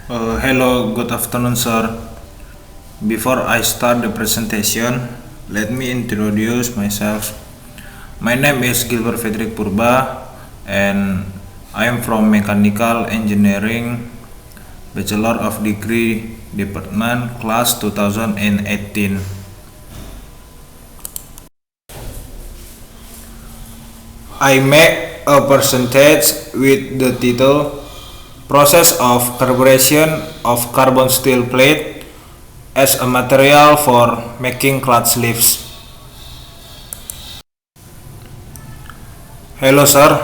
Hello, good afternoon, sir. Before I start the presentation, let me introduce myself. My name is Gilbert Frederick Purba, and I am from Mechanical Engineering, Bachelor of Degree Department, Class 2018. I make a percentage with the title Process of Carburation of Carbon Steel Plate as a Material for Making Clutch Lifts. Hello, sir.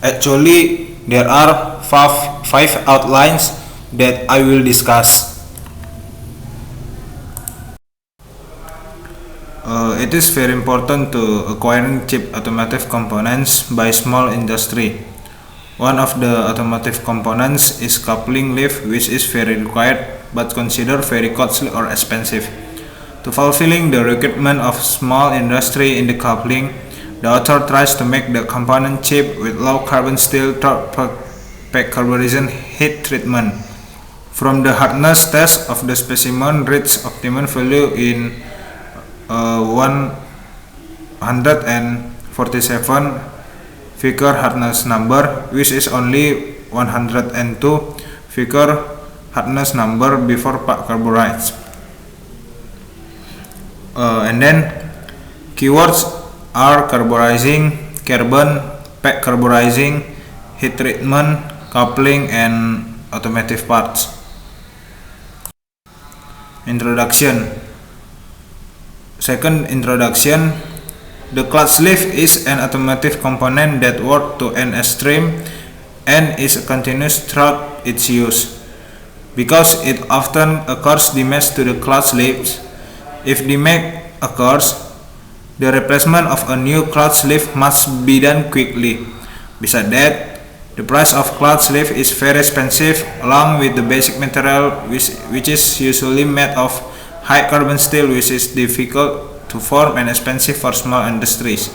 Actually, there are five outlines that I will discuss. It is very important to acquiring cheap automotive components by small industry. One of the automotive components is coupling lift, which is very required but considered very costly or expensive. To fulfilling the requirement of small industry in the coupling, the author tries to make the component cheap with low carbon steel pack carburization heat treatment. From the hardness test of the specimen reached optimum value in 147 figure hardness number, which is only 102 figure hardness number before pack carburized. And then keywords are carburizing, carbon, pack carburizing, heat treatment, coupling, and automotive parts. Introduction. Second introduction. The clutch lift is an automotive component that works to an extreme and is continuous throughout its use. Because it often occurs damage to the clutch lift, if damage occurs, the replacement of a new clutch lift must be done quickly. Besides that, the price of clutch lift is very expensive, along with the basic material which is usually made of high carbon steel, which is difficult to form and expensive for small industries.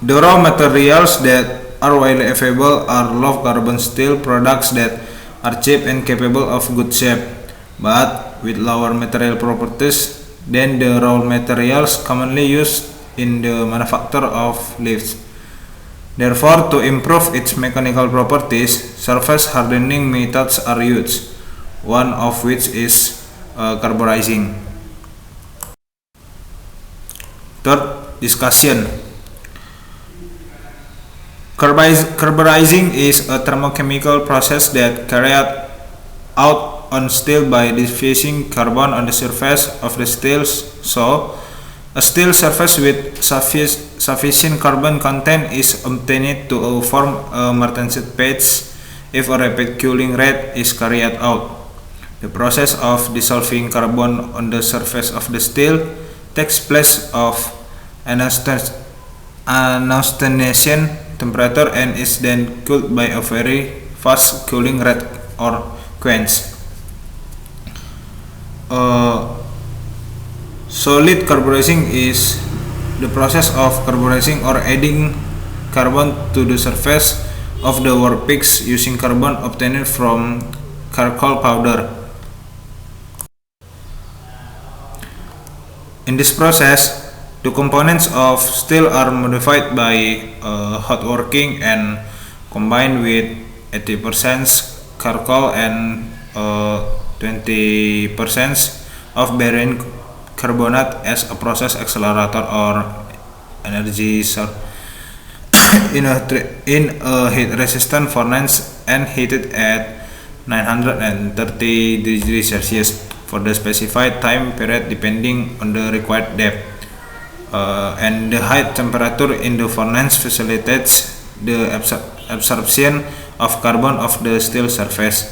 The raw materials that are widely available are low carbon steel products that are cheap and capable of good shape, but with lower material properties than the raw materials commonly used in the manufacture of lifts. Therefore, to improve its mechanical properties, surface hardening methods are used, one of which is carburizing. Third discussion. Carburizing is a thermochemical process that carried out on steel by diffusing carbon on the surface of the steel. So, a steel surface with sufficient carbon content is obtained to form a martensic patch if a rapid cooling rate is carried out. The process of dissolving carbon on the surface of the steel takes place of anostonation temperature and is then cooled by a very fast cooling rate or quench. Solid carburizing is the process of carburizing or adding carbon to the surface of the workpiece using carbon obtained from charcoal powder. In this process, the components of steel are modified by hot working and combined with 80% charcoal and 20% of barium carbonate as a process accelerator or energy source in a heat-resistant furnace and heated at 930 degrees Celsius for the specified time period depending on the required depth. And the high temperature in the furnace facilitates the absorption of carbon of the steel surface.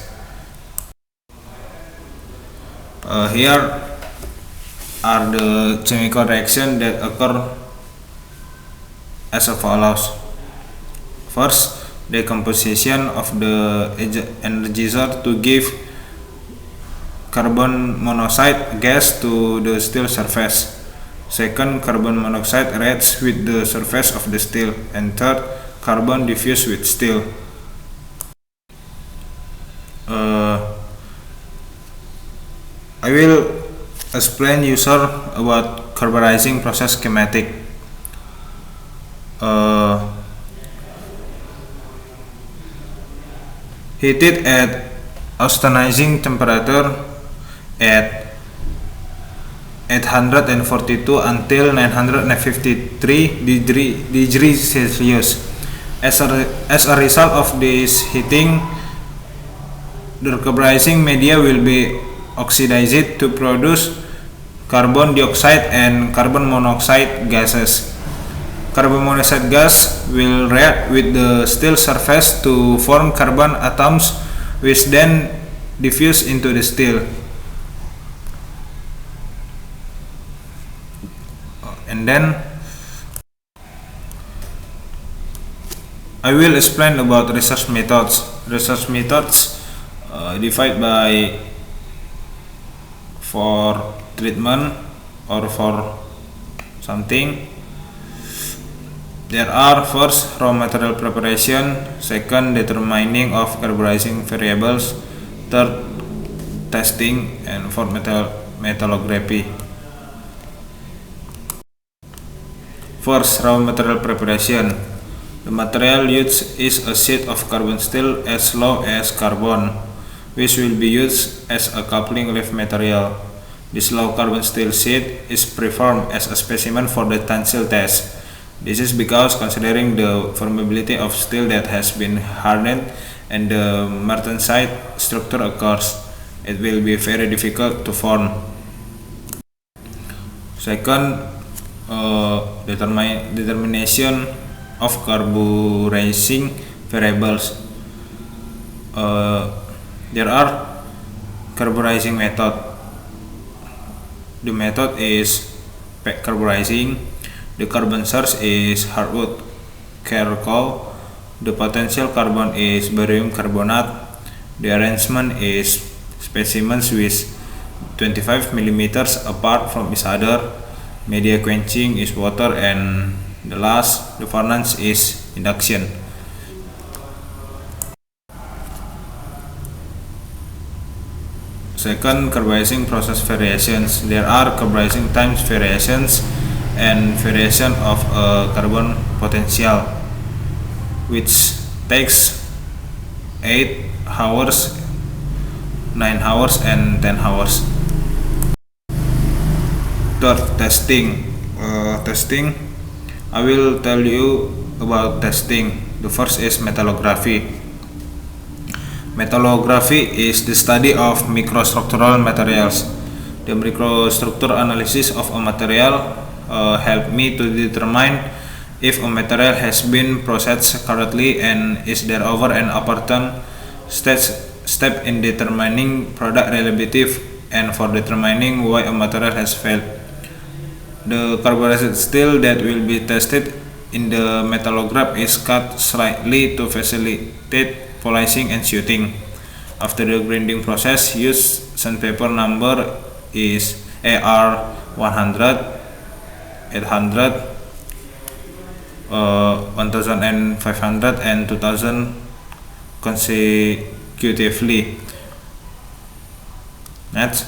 Here are the chemical reactions that occur as follows. First, decomposition of the energizer to give carbon monoxide gas to the steel surface. Second, carbon monoxide reacts with the surface of the steel. And third, carbon diffuse with steel. I will explain user about carburizing process schematic. Heated at austenizing temperature at 842 until 953 degrees Celsius. As a result of this heating, the carburizing media will be oxidized to produce carbon dioxide and carbon monoxide gases. Carbon monoxide gas will react with the steel surface to form carbon atoms, which then diffuse into the steel. And then I will explain about research methods. Research methods divide by for treatment or for something. There are first raw material preparation, second determining of carburizing variables, third testing, and fourth metallography. First, raw material preparation. The material used is a sheet of carbon steel as low as carbon, which will be used as a coupling leaf material. This low carbon steel sheet is performed as a specimen for the tensile test. This is because, considering the formability of steel that has been hardened and the martensite structure occurs, it will be very difficult to form. Second, determination of carburizing variables. There are carburizing method. The method is pack carburizing. The carbon source is hardwood charcoal. The potential carbon is barium carbonate. The arrangement is specimens with 25 millimeters apart from each other. Media quenching is water, and the last, the furnace is induction. Second, carburizing process variations. There are carburizing times variations and variation of a carbon potential, which takes 8 hours, 9 hours, and 10 hours. Third, testing. I will tell you about testing. The first is metallography. Metallography is the study of microstructural materials. The microstructure analysis of a material help me to determine if a material has been processed correctly and is there over an important step in determining product reliability and for determining why a material has failed. The carburized steel that will be tested in the metallograph is cut slightly to facilitate polishing and shooting. After the grinding process, use sandpaper number is AR100, 800, 1500, and 2000 consecutively. Next,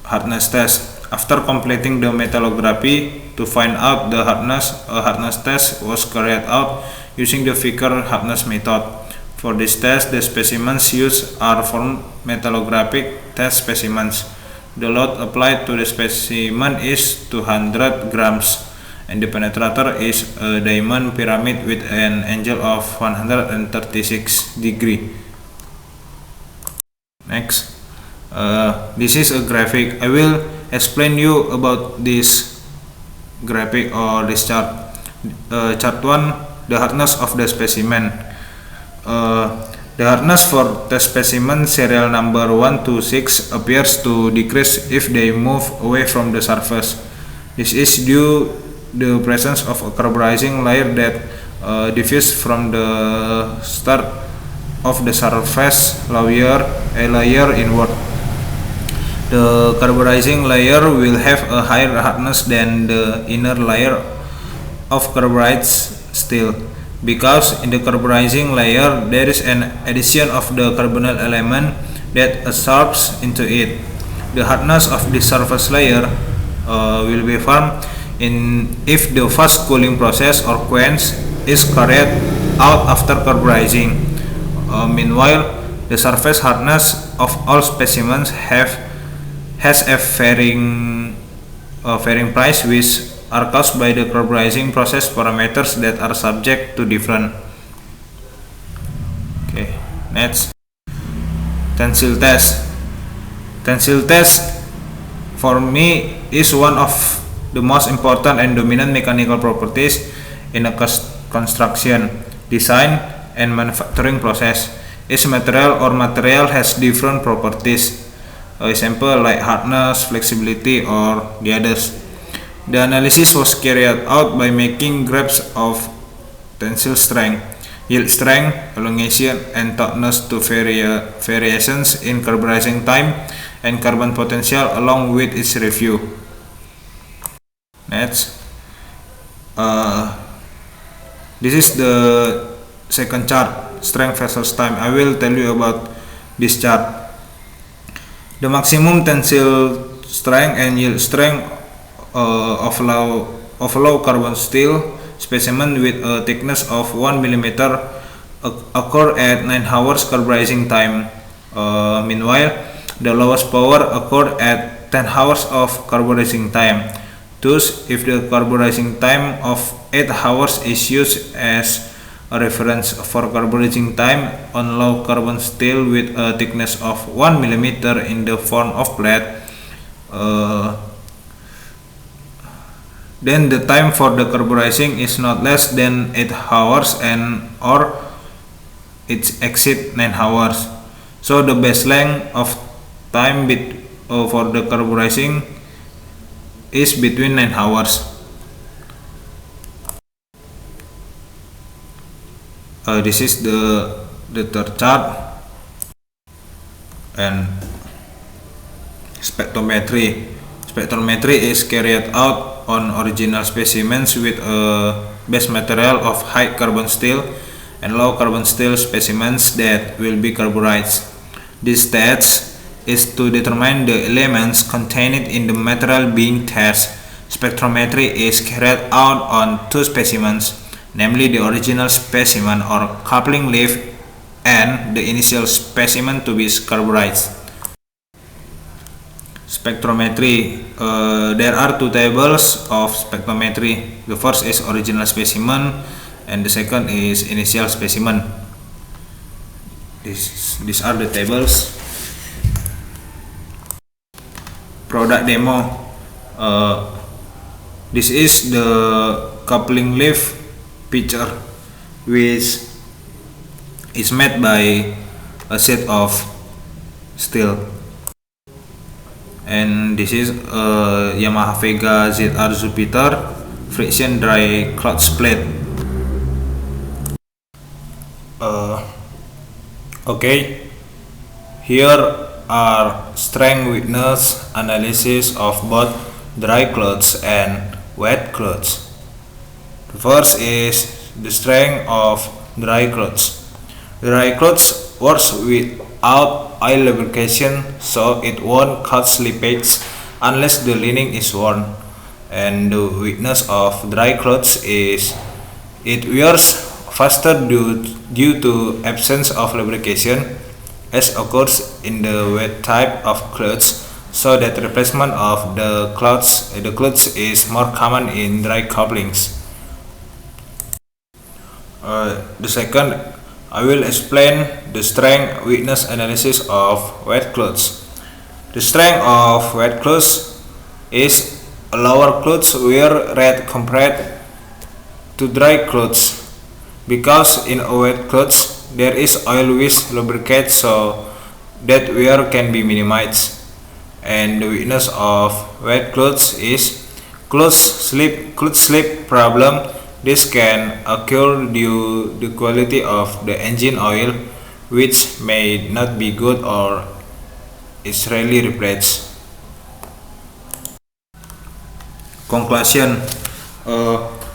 hardness test. After completing the metallography to find out the hardness, a hardness test was carried out using the Vickers hardness method. For this test, the specimens used are formed metallographic test specimens. The load applied to the specimen is 200 grams, and the penetrator is a diamond pyramid with an angle of 136 degrees. Next, this is a graphic. I will explain you about this graphic or this chart. Chart 1, the hardness of the specimen. The hardness for the specimen serial number 1 to 6 appears to decrease if they move away from the surface. This is due the presence of a carburizing layer that diffuses from the start of the surface layer inward. The carburizing layer will have a higher hardness than the inner layer of carburized steel. because in the carburizing layer there is an addition of the carbonyl element that absorbs into it. The hardness of the surface layer will be formed if the fast cooling process or quench is carried out after carburizing. Meanwhile, the surface hardness of all specimens has a varying price, which are caused by the carburizing process parameters that are subject to different. Okay, next, tensile test. Tensile test for me is one of the most important and dominant mechanical properties in a construction, design, and manufacturing process. Each material has different properties, example like hardness, flexibility, or the others. The analysis was carried out by making graphs of tensile strength, yield strength, elongation, and toughness to variations in carburizing time and carbon potential along with its review. Next, this is the second chart, strength versus time. I will tell you about this chart. The maximum tensile strength and yield strength of low carbon steel specimen with a thickness of 1 mm occur at 9 hours carburizing time. Meanwhile, the lowest power occurred at 10 hours of carburizing time. Thus, if the carburizing time of 8 hours is used as a reference for carburizing time on low carbon steel with a thickness of 1 mm in the form of plate, then the time for the carburizing is not less than 8 hours or it exceeds 9 hours. So the base length of time for the carburizing is between 9 hours. This is the third chart. And spectrometry. Spectrometry is carried out on original specimens with a base material of high carbon steel and low carbon steel specimens that will be carburized. This test is to determine the elements contained in the material being tested. Spectrometry is carried out on two specimens, namely the original specimen or coupling leaf and the initial specimen to be carburized. Spectrometry. There are two tables of spectrometry. The first is original specimen and the second is initial specimen. These are the tables. Product demo. This is the coupling leaf picture, which is made by a set of steel. And this is a Yamaha Vega ZR Jupiter friction dry clutch plate. Okay, here are strength weakness analysis of both dry clutch and wet clutch. The first is the strength of dry clutch. Dry clutch works without oil lubrication, so it won't cause slippage unless the lining is worn. And the weakness of dry clutch is it wears faster due to absence of lubrication, as occurs in the wet type of clutch, so that replacement of the clutch is more common in dry couplings. The second, I will explain the strength weakness analysis of wet clutch. The strength of wet clutch is a lower clutch wear rate compared to dry clutch, because in a wet clutch there is oil which lubricates so that wear can be minimized. And the weakness of wet clutch is clutch slip problem. This can occur due to the quality of the engine oil, which may not be good or is rarely replaced. Conclusion.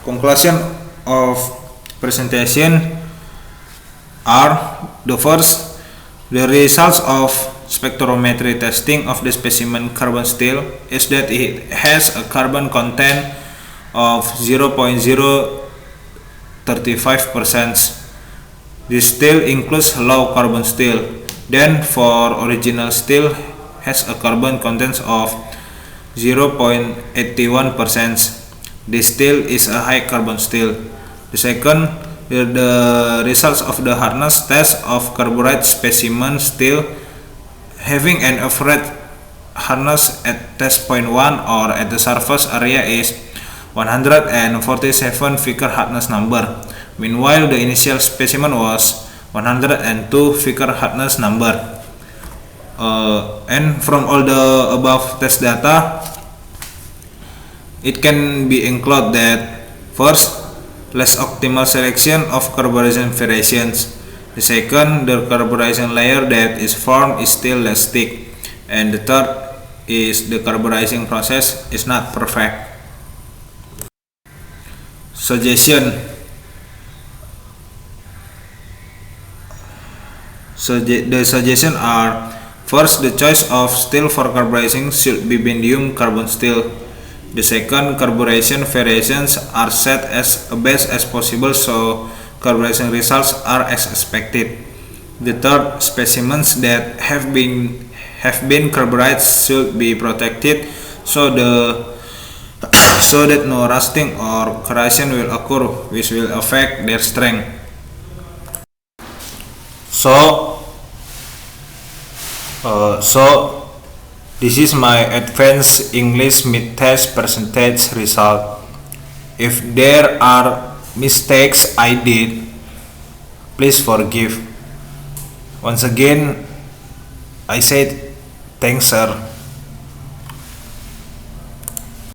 Conclusion of presentation are: the first, the results of spectrometry testing of the specimen carbon steel is that it has a carbon content of 0.035%. This steel includes low carbon steel. Then for original steel has a carbon content of 0.81%. This steel is a high carbon steel. The second, the results of the hardness test of carburized specimen steel having an average hardness at test point 1 or at the surface area is 147 figure hardness number. Meanwhile, the initial specimen was 102 figure hardness number. And from all the above test data, it can be included that first, less optimal selection of carburization variations. The second, the carburization layer that is formed is still less thick. And the third is the carburizing process is not perfect. Suggestion. The suggestions are: first, the choice of steel for carburizing should be bending carbon steel. The second, carburization variations are set as best as possible so carburization results are as expected. The third, specimens that have been carburized should be protected so that no rusting or corrosion will occur, which will affect their strength. So this is my advanced English mid-test percentage result. If there are mistakes I did, please forgive. Once again, I said thanks, sir.